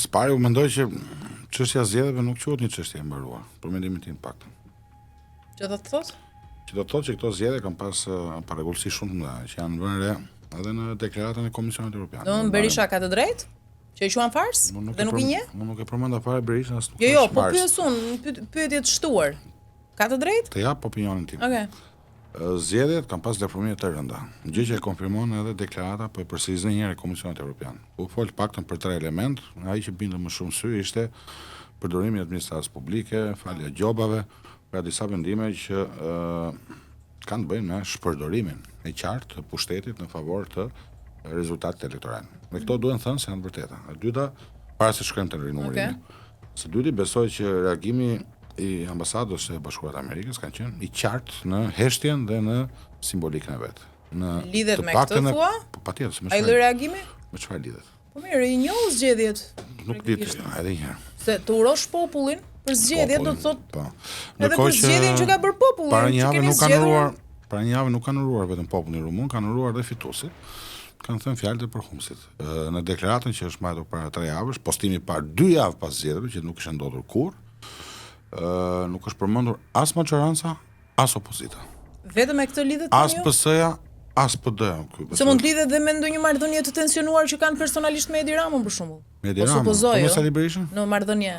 Spari u mendoj që çështja e zgjedhjeve nuk quhet një çështje e mbaruar, për mendimin tim pak. Që do të thotë? Që do të thotë që këto zgjedhje kanë pas parregullsi shumë të mëdha që janë vënë re edhe në deklaratën e Komisionit Evropian. Berisha ka të drejtë? Që e quan fars? Dhe nuk i njeh? Unë nuk e përmenda fare Berishën as nuk. Jo, po pyes unë, pyetje të shtuar. Ka të drejtë? Të jap opinionin tim. Okej. Zgjedhjet kanë pas deformime të rënda. Gjë që e konfirmon edhe deklarata për përsërisë një herë e Komisionit Evropian. U fol paktën për 3 element, ai që binte më shumë sy ishte përdorimi i administratës publike, falja gjobave, pra disa vendime që kanë të bëjnë me shpërdorimin e qartë të pushtetit në favor të rezultatit elektoral. Me këto duhen thënë se janë vërteta. E dyta, para se shkojmë te numrin. Së dyti besoj që reagimi i ambasadës së Bashkuara të Amerikës kanë qenë i qartë në heshtjen dhe në simbolikën e vet. Në lidhet me këtë thua? Po patjetër, më çfarë. Ai lloj reagimi? Me çfarë lidhet? Po mirë, i njoh zgjedhjet. Nuk di edhe një herë. Se të urosh popullin për zgjedhjet do të thotë. Po. Edhe për zgjedhjen që ka bërë populli. Para një javë nuk kanë uruar vetëm popullin rumun, kanë uruar dhe fituesit. Kanë thënë fjalë të përhumsit. Në deklaratën që është mbajtur para 3 javësh, postimi i parë 2 javë pas zgjedhjeve, që nuk kishte ndodhur kurrë, nuk është përmendur as majoranca, as opozita. Vetëm me këtë lidhet as PS-ja, as PD-ja. Se mund të lidhet dhe me ndonjë marrëdhënie të tensionuar që kanë personalisht me Edi Ramën për shembull. Me Edi Ramën, po me Sali Berishën? Në marrëdhënie.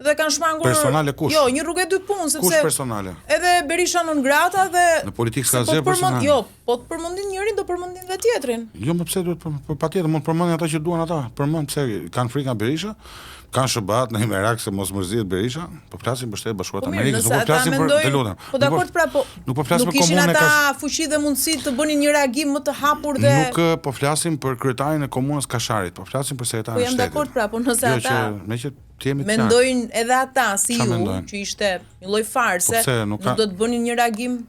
Dhe kanë shmangur personale kush? Jo, një rrugë e dy punë, sepse kush personale? Edhe Berisha non grata dhe në politikë ka zë personale. Jo, po të përmendin njërin do përmendin dhe tjetrin. Jo, më pse duhet patjetër mund të përmendin ata që duan ata. Përmend pse kanë frikë nga Berisha, kanë shëbat në Irak se mos mërzihet Berisha, po flasim për Shtetet Bashkuara të Amerikës, nuk po flasim për të lutem. Po dakord pra, po. Nuk po flasim për komunën e ata fuqi dhe mundësi të bënin një reagim më të hapur dhe nuk po flasim për kryetarin e komunës Kasharit, po flasim për sekretarin e shtetit. Po jam dakord pra, po nëse ata mendojnë edhe ata si ju që ishte një lloj farse, nuk do të bënin një reagim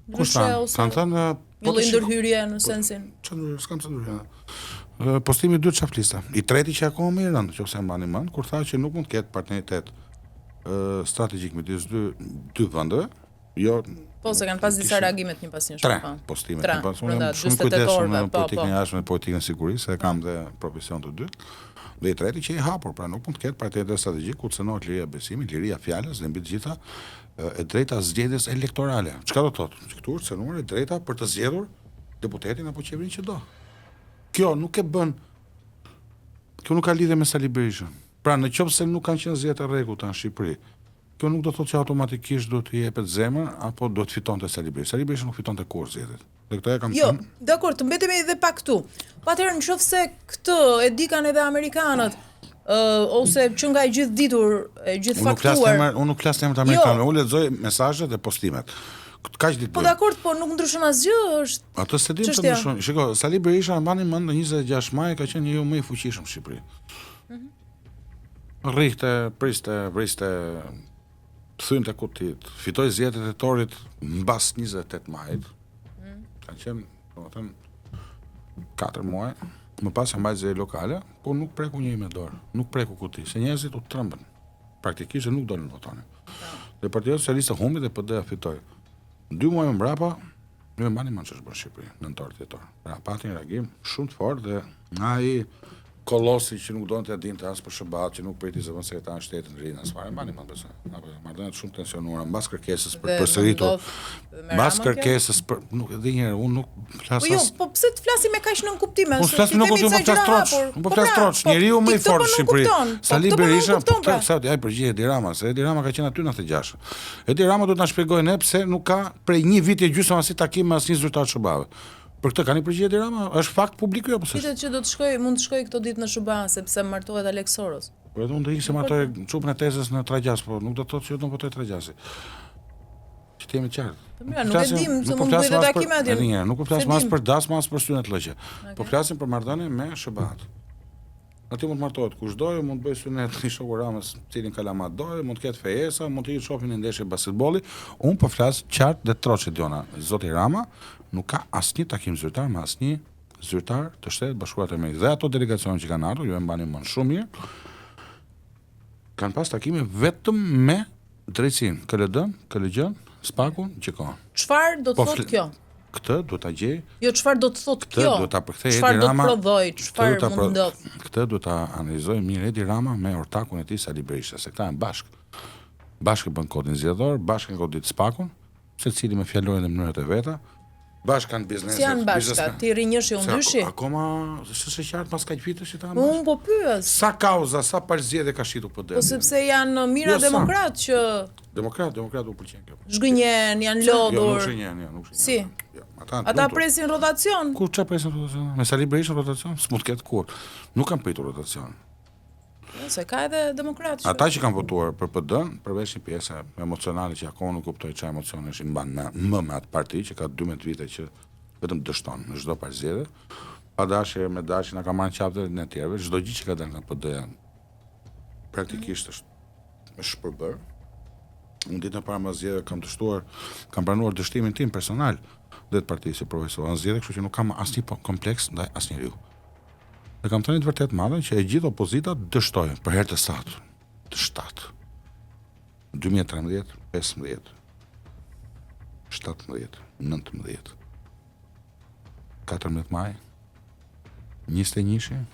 ndryshe ose kanë thënë një lloj ndërhyrje në sensin. S'kam të ndryshme. Postimi i dytë çafliste. I treti që akoma më i rënd, nëse e mbani mend, kur tha që nuk mund të ketë partneritet strategjik midis dy vendeve, jo. Po se kanë pas disa reagime të njëpasnjëshme. 3 postime të njëpasnjëshme. Unë shumë kujdesshëm në politikën e jashtme dhe politikën e sigurisë, se kam dhe profesion të dytë. Dhe i treti që i hapur, pra nuk mund të ketë partneritet strategjik ku cënohet liria besimit, liria fjalës dhe mbi të gjitha e drejta zgjedhjes elektorale. Çka do të thotë? Që këtu është cënuar e drejta për të zgjedhur deputetin apo qeverinë që do. Kjo nuk e bën. Kjo nuk ka lidhje me Sali Berishën. Pra nëse nuk kanë qenë zgjedhje të rregullta në Shqipëri, kjo nuk do të thotë që automatikisht do të jepet zemër apo do të fitonte Sali Berisha. Sali Berisha nuk fitonte kurrë zgjedhjet. Dhe këtë e kam thënë. Jo, dakor, të mbetemi edhe pak këtu. Patërë nëse këtë e di kanë edhe amerikanët, ose që nga e gjithë ditur, e gjithë faktuar. Unë nuk flas emër të amerikanëve, unë lexoj mesazhet dhe postimet. Kaq ditë. Po dakord, po nuk ndryshon asgjë, është. Ato se dim të ndryshon. Shikoj, Sali Berisha mbani mend në 26 maj ka qenë njeriu më i fuqishëm në Shqipëri. Rrihte, vriste, thynte kutit, fitoi zgjedhjet e torit mbas 28 majit. Ka qenë, domethënë 4 muaj, më pas ka mbajtur zgjedhje lokale, po nuk preku njëri me dorë, nuk preku kuti, se njerëzit u trembën. Praktikisht nuk dolën votonin. Dhe Partia Socialiste humbi dhe PD fitoi. 2 muaj më mbrapa, ju e mbani mend ç'është bërë në Shqipëri, nëntor tetor. Pra pati një reagim shumë të fortë dhe nga ai kollosi që nuk donte ta dinte as për Shëbat, që nuk priti zëvendësën sekretar në shtetin rinë as fare, mbani mend besoj. Apo marrëdhënia shumë tensionuara mbas kërkesës për përsëritur. Mbas kërkesës për nuk e di një herë, unë nuk flas. Po jo, po pse të flasim me kaq nën kuptime? Po flasim në kuptim, po flas troç. Po flas troç, njeriu më i fortë në Shqipëri. Sali Berisha, po sa ai përgjigje Edi Rama, se Edi Rama ka qenë aty në 96. Edi Rama do të na shpjegojë ne pse nuk ka prej një viti e gjysmë as takim me asnjë zyrtar Shëbave. Për këtë kanë i përgjigje Edi Rama, është fakt publik apo s'është? Ditet që do të shkoj, mund të shkoj këto ditë në SBA sepse martohet Alex Soros. Po unë do ikse martoj çupën e tezës në Tragjas, po nuk do të thotë që do të votoj Tragjasi. Që të jemi qartë. Po mirë, nuk e dim se mund të bëjë takime atje. Nuk po flasim as për dasmë as për synet lëqe. Po flasim për marrëdhënie me SBA-t. Aty mund të martohet kushdo, mund të bëjë synet në shoku Ramës, cilin kalamat dore, mund të ketë fejesa, mund të jetë shohin në ndeshje basketbolli. Unë po flas qartë dhe troçë Diona. Zoti Rama nuk ka asnjë takim zyrtar me asnjë zyrtar të Shtetit Bashkuar të Amerikës. Dhe ato delegacione që kanë ardhur, ju e mbani mend shumë mirë, kanë pas takime vetëm me drejtsinë, KLD-n, KLG-n, SPAK-un, QK-n. Çfarë do të thotë kjo? Këtë duhet ta gjej. Jo, çfarë do të thotë kjo? Këtë duhet ta përkthej Çfarë Edi do të Rama. prodhoj? Çfarë mund ndodh? Këtë duhet ta analizoj mirë Edi Rama me ortakun e tij Sali Berisha, se këta janë bashkë. Bashkë bën kodin zgjedhor, bashkë kodit spakun, secili me fjalorën dhe mënyrat e veta. Bashkë kanë bizneset. Si janë bashka? Ti rinjëshi unë dyshi? Akoma s'është qartë pas kaq vitesh që ta. Unë po pyes. Sa kauza, sa palëzjedhje ka shitur PD? Po sepse janë mira demokrat që Demokrat u pëlqen kjo. zhgënjen, janë lodhur. Jo, nuk shënjen. Si? Jo, ata presin rotacion. Kur çfarë presin rotacion? Me Sali Berisha rotacion? S'mund ketë kur. Nuk kanë pritur rotacion. Se ka edhe demokrat. Ata që kanë votuar për PD-n, përveç një pjesë emocionale që akoma nuk kuptoj çfarë emocionesh i mban me atë parti që ka 12 vite që vetëm dështon në çdo parëzgjedhje. Pa dashje me dashje na ka marrë qaftë në të tjerëve, çdo gjë që ka dalë nga PD-ja praktikisht është shpërbër. Unë ditën e parë mbas zgjedhjeve kam pranuar dështimin tim personal dhe të partisë profesorat zgjedhje, kështu që nuk kam asnjë kompleks ndaj asnjëriu. Dhe kam thënë të vërtet madhe që e gjithë opozita dështojnë për herë të satë, të 7, 2013, 15, 17, 19, 14 maj, 21,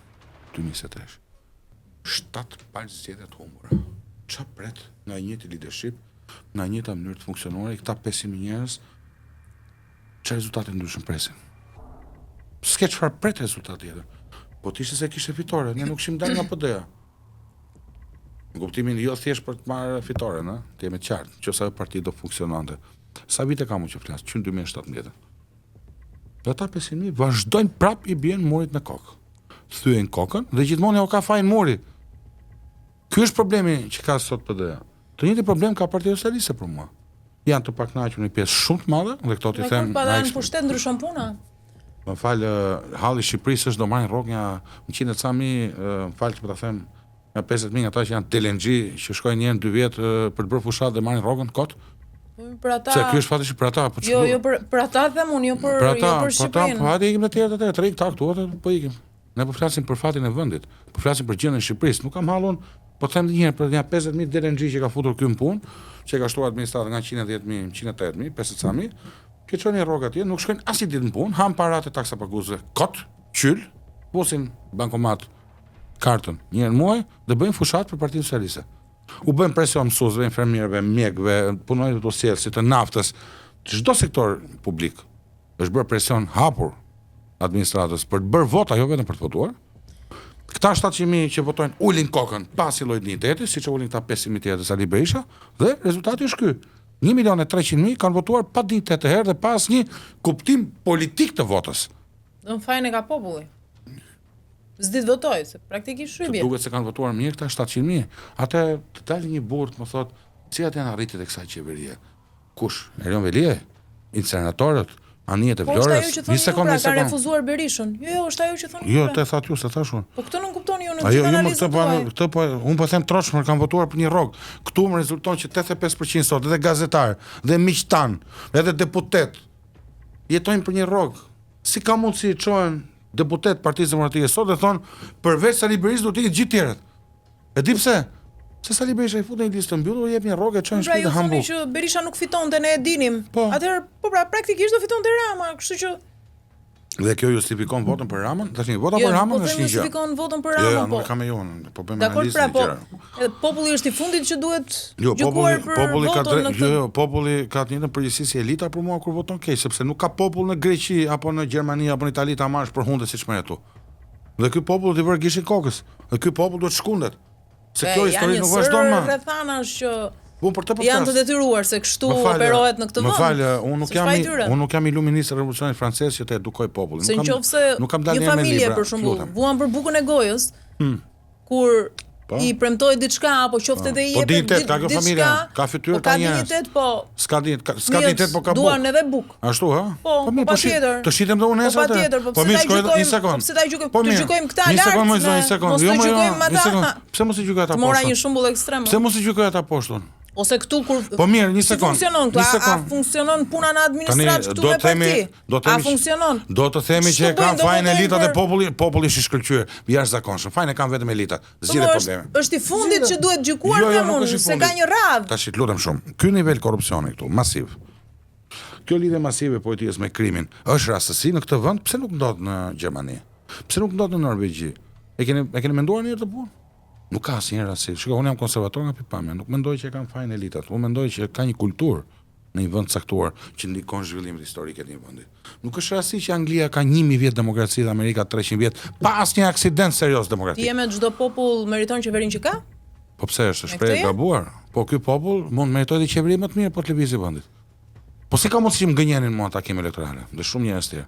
2023. 7 palëzgjedhje të humbura. Qa pret nga njëti leadership, nga njëta mënyrë të funksionore, këta 500.000 njerëz, që rezultate ndryshëm presin? S'ke çfarë pret rezultat tjetër. Po t'ishte se kishte fitore, ne nuk shim dalë nga PD-ja. Në kuptimin jo thjesht për të marrë fitore, në? Të jemi të qartë, nëse ajo parti do funksionante. Sa vite kam unë që flas, që në 2017. Dhe ata 500.000 vazhdojnë prap i bien murit me kokë. Thyen kokën dhe gjithmonë ka fajin muri. Ky është problemi që ka sot PD-ja. Të njëjtin problem ka Partia Socialiste për mua. Janë të pakënaqur një pjesë shumë të madhe, dhe këto ti them. Pa në pushtet ndryshon puna. Më falë, halli i Shqipërisë është do marrin rrogë nga 100 ca mijë, më falë që po ta them, nga 50.000 ata që janë telengji, që shkojnë një 2 vjet për të bërë fushat dhe marrin rrogën kot. Për ata. Se ky është fati për ata, po çfarë? Jo, për ata them unë, jo për Shqipërinë. Po hajde ikim të tjerë të tjerë, këta këtu, po ikim. Ne po flasim për fatin e vendit, po flasim për gjendjen e Shqipërisë. Nuk kam hallun, po them një herë për ja 50.000 telengji që ka futur këtu në punë, që ka shtuar administratë nga 110.000, 108.000, 50.000. Që çoni rrogat atje, nuk shkojnë as i ditë në punë, han paratë taksa paguesve kot, qyl, posin bankomat kartën një herë në muaj dhe bëjnë fushat për Partinë Socialiste. U bën presion mësuesve, infermierëve, mjekëve, punonjëve të sjellësit, të naftës, çdo sektor publik. Është bërë presion hapur administratës për të bërë vota, jo vetëm për të votuar. Këta 700.000 që votojnë ulin kokën pas i llojit digniteti, siç ulin këta 500.000 tjerë të Sali Berisha, dhe rezultati është ky. 1.300.000 kanë votuar pa dignitet të herë dhe pas një kuptim politik të votës. Në fajin e ka populli. S'di të votoj, se praktikisht shrybi. Duket se kanë votuar mirë këta 700.000. Atë të dalë një burr të më thotë, cilat janë arritjet e kësaj qeverie? Kush? Erion Velie? Insenatorët? Anijet e Vlorës? Një sekondë, ka refuzuar Berishën. Jo, është ajo që thonë. Jo, te thatë ju, se thash unë. Po këtë nuk kuptoni ju në gjithë analizën tuaj. Këtë po, unë po them troshmër kanë votuar për një rrogë. Këtu më rezulton që 85% sot, edhe gazetar, dhe miqtan, edhe deputet, jetojnë për një rrogë. Si ka mundësi të çohen deputet Partisë Demokratike sot dhe thonë përveç Sali Berisha do të jetë gjithë tjerët. E di pse? Se Sali Berisha i futet në listë të mbyllur, jep një rrogë e çon shpejt në Hamburg. Pra ju thoni që Berisha nuk fitonte, ne e dinim. Atëherë, po pra praktikisht do fitonte Rama, kështu që dhe kjo justifikon votën për Ramën? Tash vota për Ramën është një gjë. Jo, justifikon votën për Ramën, po. Jo, nuk kam e jonë, po bëjmë analizë të tjera. Edhe populli është i fundit që duhet gjykuar për votën në këtë. Jo, populli ka të njëjtën përgjegjësi si elita për mua kur voton keq, sepse nuk ka popull në Greqi apo në Gjermani apo në Itali ta marrësh për hundë siç merret tu. Dhe ky popull do të vërë gishin kokës. Dhe ky popull duhet shkundet. Se kjo histori nuk vazhdon më. Rrethanash që janë të detyruar se kështu operohet në këtë vend. Më fal, unë nuk jam iluminist revolucionit francez që të edukoj popullin. Se nëse një familje për shembull vuan për bukën e gojës, kur i premtoi diçka apo qoftë edhe i jepet diçka, ka familja, ka fytyrë, ka dignitet, po. S'ka dignitet, po ka bukë. Duan edhe bukë. Ashtu, ha? Po patjetër. Të shitem dhe unë nesër. Po patjetër, po pse ta gjykojmë? Pse ta gjykojmë? Të gjykojmë këta lart. Një sekond. Jo, një sekond. Pse mos i gjykoj ata poshtë? Mora një shembull ekstrem. Pse mos i gjykoj ata poshtë? Ose këtu kur po mirë, një sekond. Funksionon këtu, a funksionon puna në administratë këtu me parti? A funksionon? Do të themi që kanë fajin elitat e populli është i shkëlqyer, jashtëzakonshëm. Fajin e kanë vetëm elita. Zgjidhje probleme. Është i fundit që duhet gjykuar unë, se ka një radhë. Tash lutem shumë. Ky nivel korrupsioni këtu, masiv. kjo lidhje masive e policisë me krimin është rastësi në këtë vend, pse nuk ndodh në Gjermani? Pse nuk ndodh në Norvegji? E keni menduar një herë të punë? Nuk ka asnjëherë rastësi. Shikoj, unë jam konservator nga pikpamja, nuk mendoj që e kanë fajin elitat. Unë mendoj që ka një kulturë në një vend caktuar që ndikon zhvillimin historik të një vendi. Nuk është rastësi që Anglia ka 1000 vjet demokraci dhe Amerika 300 vjet pa asnjë aksident serioz demokratik. Ti je me çdo popull meriton qeverinë që ka? Po pse është shprehje gabuar? Po ky popull mund meritojë të qeveri më të mirë po të lëvizë vendit. Po si ka mundësi që më gënjenin mua takim elektorale? Dhe shumë njerëz tjerë.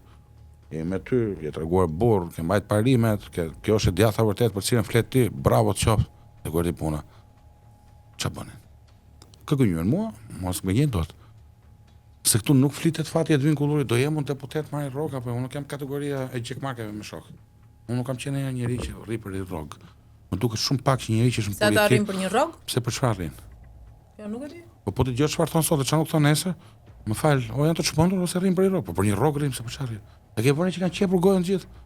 Je me ty, je treguar burr, ke mbajt parimet, kjo është e djatha vërtet për cilën flet ti, bravo të qoftë, e gërdi puna. Ç'a bënin? Kë gënjën mua, mos gënjen dot. Se këtu nuk flitet fati Edvin Kulluri, do jem unë deputet marrë rrog apo unë nuk jam kategoria e gjekmarkeve me shok. Unë nuk kam qenë një njerëz që rri për rrog. Më duket shumë pak që njëri që është në politik. Sa ta rrim për një rrog? Pse për çfarë rrin? Jo, nuk e di. Po të dëgjosh çfarë thon sot, çfarë nuk thon nesër? Më fal, o janë të çmendur ose rrin për një rrog? Po për një rrog rrim se për çfarë rrin? E ke vënë që kanë qepur gojën gjithë.